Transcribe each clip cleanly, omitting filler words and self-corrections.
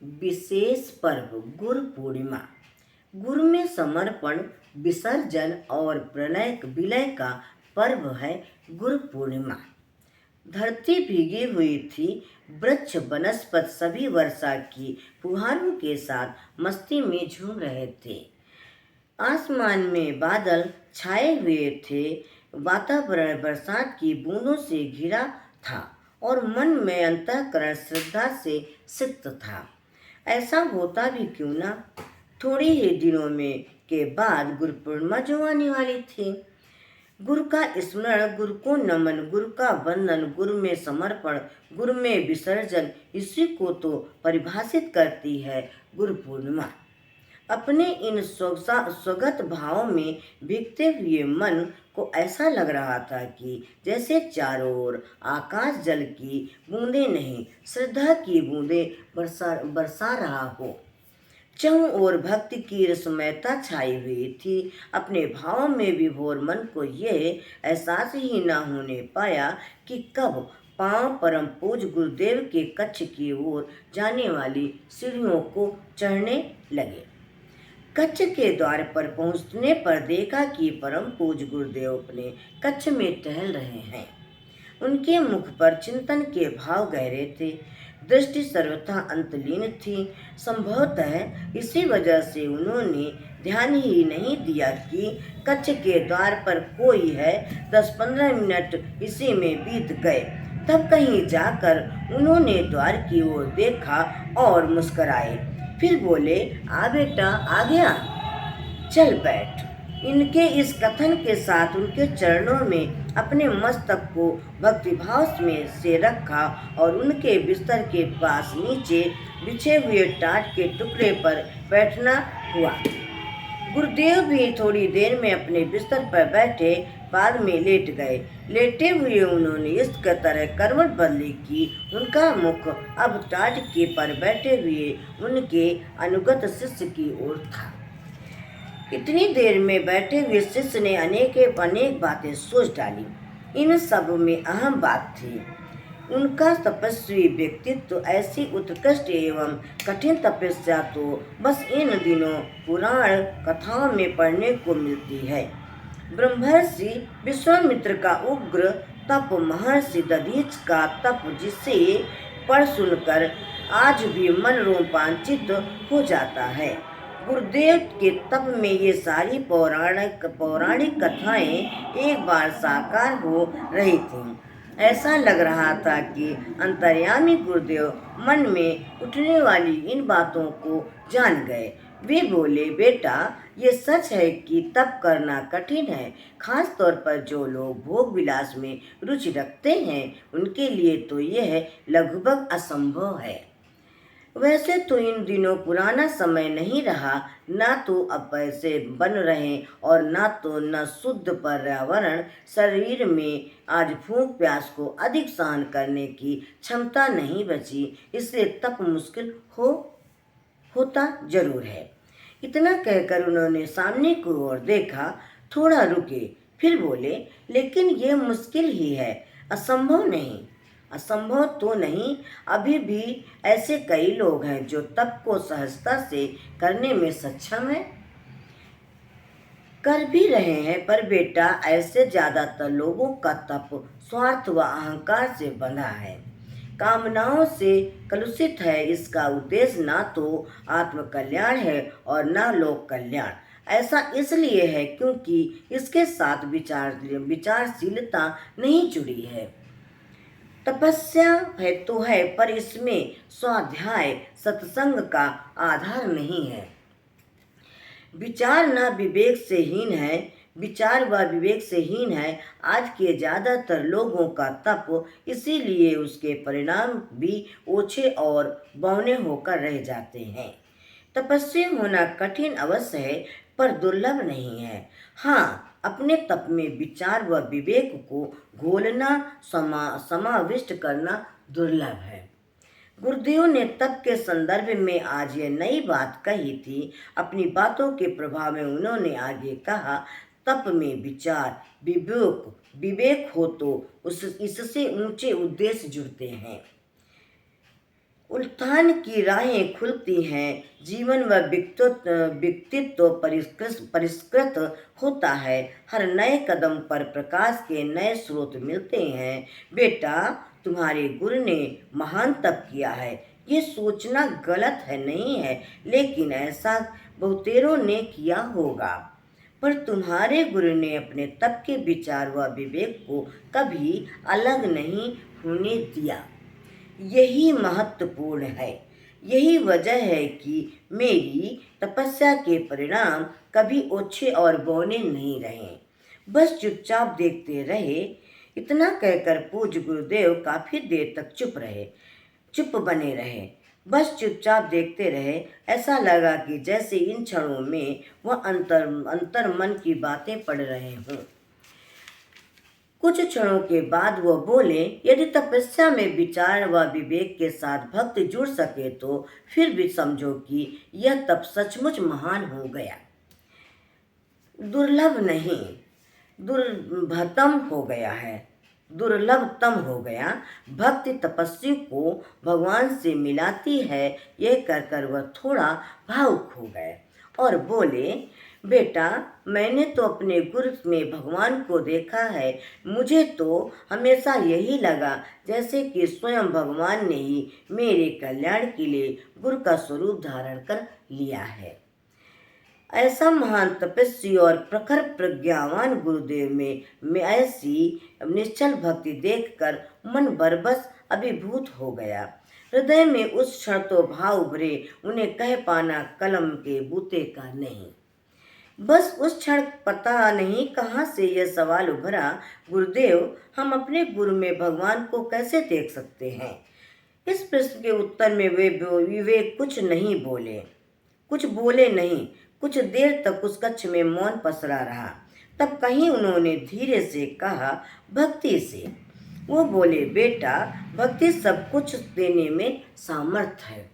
विशेष पर्व गुरु पूर्णिमा। गुरु में समर्पण, विसर्जन और प्रलय विलय का पर्व है गुरु पूर्णिमा। धरती भीगी हुई थी, वृक्ष वनस्पति सभी वर्षा की फुहारों के साथ मस्ती में झूम रहे थे। आसमान में बादल छाए हुए थे, वातावरण बरसात की बूंदों से घिरा था और मन में अंतःकरण श्रद्धा से सिक्त था। ऐसा होता भी क्यों ना, थोड़ी ही दिनों में के बाद गुरु पूर्णिमा जो आने वाली थी। गुरु का स्मरण, गुरु को नमन, गुरु का वंदन, गुरु में समर्पण, गुरु में विसर्जन, इसी को तो परिभाषित करती है गुरु पूर्णिमा। अपने इन स्वगत भाव में भीगते हुए मन को ऐसा लग रहा था कि जैसे चारों ओर आकाश जल की बूंदें नहीं, श्रद्धा की बूंदें बरसा रहा हो। चारों ओर भक्ति की रसमयता छाई हुई थी। अपने भाव में विभोर मन को यह एहसास ही न होने पाया कि कब पांव परम पूज गुरुदेव के कक्ष की ओर जाने वाली सीढ़ियों को चढ़ने लगे। कच्छ के द्वार पर पहुंचने पर देखा कि परम पूज गुरुदेव अपने कच्छ में टहल रहे हैं। उनके मुख पर चिंतन के भाव गहरे थे, दृष्टि सर्वथा अंतलीन थी। संभवतः इसी वजह से उन्होंने ध्यान ही नहीं दिया कि कच्छ के द्वार पर कोई है। 10-15 मिनट इसी में बीत गए। तब कहीं जाकर उन्होंने द्वार की ओर देखा और मुस्कुराए। फिर बोले, आ बेटा, आ गया, चल बैठ। इनके इस कथन के साथ उनके चरणों में अपने मस्तक को भक्तिभाव में से रखा और उनके बिस्तर के पास नीचे बिछे हुए टाट के टुकड़े पर बैठना हुआ। गुरुदेव भी थोड़ी देर में अपने बिस्तर पर बैठे, बाद में लेट गए। लेटे हुए उन्होंने इस तरह करवट बदली कि उनका मुख अब टाट के पर बैठे हुए उनके अनुगत शिष्य की ओर था। इतनी देर में बैठे हुए शिष्य ने अनेक बातें सोच डाली। इन सब में अहम बात थी उनका तपस्वी व्यक्तित्व। ऐसी उत्कृष्ट एवं कठिन तपस्या तो बस इन दिनों पुराण कथाओं में पढ़ने को मिलती है। ब्रह्मर्षि विश्वामित्र का उग्र तप, महर्षि दधीच का तप, जिसे पढ़ सुनकर आज भी मन रोमांचित हो जाता है। गुरुदेव के तप में ये सारी पौराणिक कथाएं एक बार साकार हो रही थीं। ऐसा लग रहा था कि अंतर्यामी गुरुदेव मन में उठने वाली इन बातों को जान गए। वे बोले, बेटा, ये सच है कि तप करना कठिन है, खास तौर पर जो लोग भोग विलास में रुचि रखते हैं उनके लिए तो यह लगभग असंभव है। वैसे तो इन दिनों पुराना समय नहीं रहा, ना तो अब पैसे बन रहे और ना तो न शुद्ध पर्यावरण। शरीर में आज भूख प्यास को अधिक सहन करने की क्षमता नहीं बची, इसलिए तप मुश्किल होता जरूर है। इतना कहकर उन्होंने सामने की ओर देखा, थोड़ा रुके, फिर बोले, लेकिन ये मुश्किल ही है, असंभव नहीं। असंभव तो नहीं, अभी भी ऐसे कई लोग हैं जो तप को सहजता से करने में सक्षम हैं, कर भी रहे हैं। पर बेटा, ऐसे ज्यादातर लोगों का तप स्वार्थ व अहंकार से बंधा है, कामनाओं से कलुषित है। इसका उद्देश्य ना तो आत्म कल्याण है और ना लोक कल्याण। ऐसा इसलिए है क्योंकि इसके साथ विचारशीलता नहीं जुड़ी है। तपस्या है तो है, पर इसमें स्वाध्याय सत्संग का आधार नहीं है। विचार व विवेक से हीन है। आज के ज्यादातर लोगों का तप, इसीलिए उसके परिणाम भी ओछे और बौने होकर रह जाते हैं। तपस्वी होना कठिन अवश्य है, पर दुर्लभ नहीं है। हाँ, अपने तप में विचार व विवेक को घोलना, समाविष्ट करना दुर्लभ है। गुरुदेव ने तप के संदर्भ में आज ये नई बात कही थी। अपनी बातों के प्रभाव में उन्होंने आगे कहा, तप में विचार विवेक हो तो इससे ऊंचे उद्देश्य जुड़ते हैं। उत्थान की राहें खुलती हैं, जीवन व व्यक्तित्व परिष्कृत होता है। हर नए कदम पर प्रकाश के नए स्रोत मिलते हैं। बेटा, तुम्हारे गुरु ने महान तप किया है, ये सोचना गलत है नहीं है, लेकिन ऐसा बहुतेरों ने किया होगा। पर तुम्हारे गुरु ने अपने तप के विचार व विवेक को कभी अलग नहीं होने दिया। यही महत्वपूर्ण है। यही वजह है कि मेरी तपस्या के परिणाम कभी ओछे और बौने नहीं रहे, बस चुपचाप देखते रहे। इतना कहकर पूज्य गुरुदेव काफी देर तक चुप बने रहे, बस चुपचाप देखते रहे। ऐसा लगा कि जैसे इन क्षणों में वह अंतर मन की बातें पढ़ रहे हों। कुछ क्षणों के बाद वह बोले, यदि तपस्या में विचार व विवेक के साथ भक्त जुड़ सके तो फिर भी समझो कि यह तप सचमुच महान हो गया, दुर्लभ नहीं, दुर्लभतम हो गया है, दुर्लभतम हो गया। भक्ति तपस्वी को भगवान से मिलाती है। यह कहकर वह थोड़ा भावुक हो गए और बोले, बेटा, मैंने तो अपने गुरु में भगवान को देखा है। मुझे तो हमेशा यही लगा जैसे कि स्वयं भगवान ने ही मेरे कल्याण के लिए गुरु का स्वरूप धारण कर लिया है। ऐसा महान तपस्वी और प्रखर प्रज्ञावान गुरुदेव में ऐसी निश्चल भक्ति देखकर मन बरबस अभिभूत हो गया। हृदय में उस क्षण तो भाव उभरे, उन्हें कह पाना कलम के बूते का नहीं। बस उस क्षण पता नहीं कहाँ से यह सवाल उभरा, गुरुदेव, हम अपने गुरु में भगवान को कैसे देख सकते हैं? इस प्रश्न के उत्तर में वे कुछ बोले नहीं। कुछ देर तक उस कक्ष में मौन पसरा रहा। तब कहीं उन्होंने धीरे से कहा, भक्ति से। वो बोले, बेटा, भक्ति सब कुछ देने में सामर्थ्य है।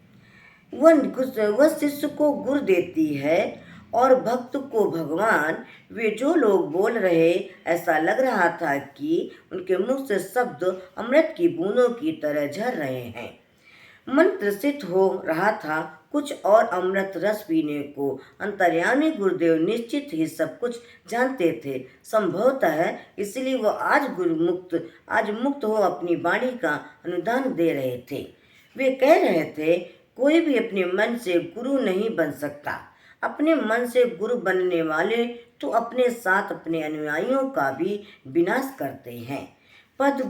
वह शिष्य को गुरु देती है और भक्त को भगवान। वे जो लोग बोल रहे, ऐसा लग रहा था कि उनके मुख से शब्द अमृत की बूंदों की तरह झर रहे हैं। मन त्रसित हो रहा था कुछ और अमृत रस पीने को। अंतर्यामी गुरुदेव निश्चित ही सब कुछ जानते थे। संभवतः इसलिए वो आज मुक्त हो अपनी वाणी का अनुदान दे रहे थे। वे कह रहे थे, कोई भी अपने मन से गुरु नहीं बन सकता। अपने मन से गुरु बनने वाले तो अपने साथ अपने अनुयायियों का भी विनाश करते हैं।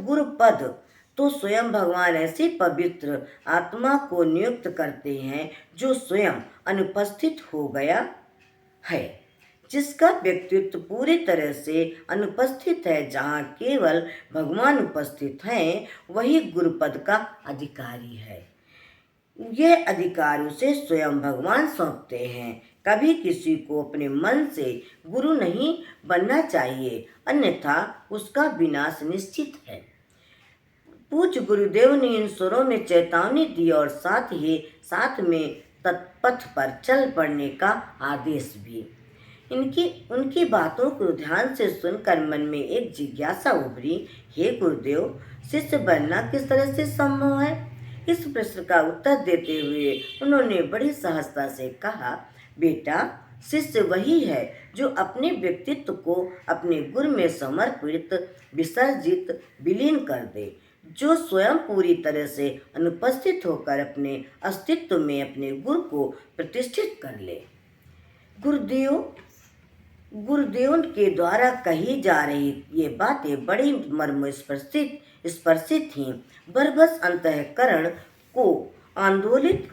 गुरु पद तो स्वयं भगवान ऐसी पवित्र आत्मा को नियुक्त करते हैं जो स्वयं अनुपस्थित हो गया है, जिसका व्यक्तित्व पूरी तरह से अनुपस्थित है। जहाँ केवल भगवान उपस्थित हैं, वही गुरुपद का अधिकारी है। यह अधिकार उसे स्वयं भगवान सौंपते हैं। कभी किसी को अपने मन से गुरु नहीं बनना चाहिए, अन्यथा उसका विनाश निश्चित है। पूज्य गुरुदेव ने इन स्वरों में चेतावनी दी और साथ में तत्पथ पर चल पड़ने का आदेश भी। उनकी बातों को ध्यान से सुनकर मन में एक जिज्ञासा उभरी, हे गुरुदेव, शिष्य बनना किस तरह से संभव है? इस प्रश्न का उत्तर देते हुए उन्होंने बड़ी सहजता से कहा, बेटा, शिष्य वही है जो अपने व्यक्तित्व को अपने गुरु में समर्पित, विसर्जित, विलीन कर दे, जो स्वयं पूरी तरह से अनुपस्थित होकर अपने अस्तित्व में अपने गुरु को प्रतिष्ठित कर ले। गुरुदेव के द्वारा कही जा रही ये बातें बड़ी मर्म स्पर्शित थीं। बरबस अंतःकरण को आलोडित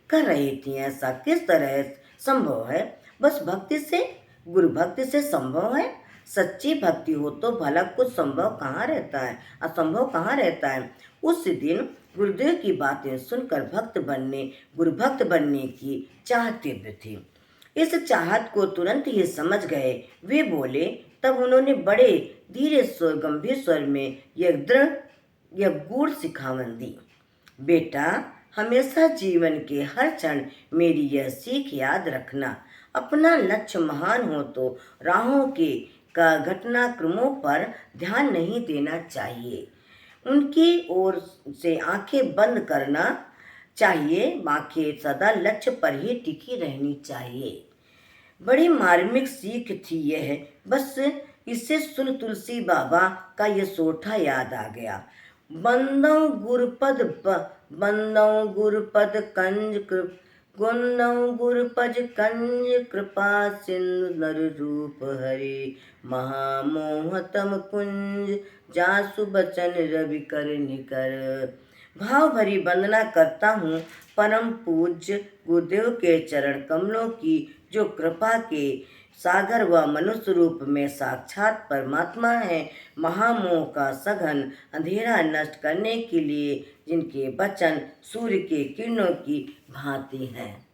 कर रही थी। ऐसा किस तरह संभव है? बस गुरु भक्ति से संभव है। सच्ची भक्ति हो तो भला कुछ संभव कहाँ रहता है, असंभव कहाँ रहता है। उस दिन गुरुदेव की बातें सुनकर गुरु भक्त बनने की चाह तीव्र थी। इस चाहत को तुरंत ही समझ गए। वे बोले, तब उन्होंने बड़े धीरे गंभीर स्वर में यह गूढ़ सिखावन दी, बेटा, हमेशा जीवन के हर क्षण मेरी यह सीख याद रखना, अपना लक्ष्य महान हो तो राहों के घटनाक्रमों पर ध्यान नहीं देना चाहिए। उनकी ओर से आंखें बंद करना चाहिए, आंखें सदा लक्ष्य पर ही टिकी रहनी चाहिए। बड़ी मार्मिक सीख थी यह, बस इसे सुन तुलसी बाबा का ये सोठा याद आ गया। बंदौ गुरुपद कंज कृपा सिंधु नर रूप हरे, महामोहतम कुंज जासु बचन रवि कर निकर। भाव भरी वंदना करता हूँ परम पूज्य गुरुदेव के चरण कमलों की, जो कृपा के सागर व मनुष्य रूप में साक्षात परमात्मा है, महामोह का सघन अंधेरा नष्ट करने के लिए जिनके वचन सूर्य के किरणों की भांति हैं।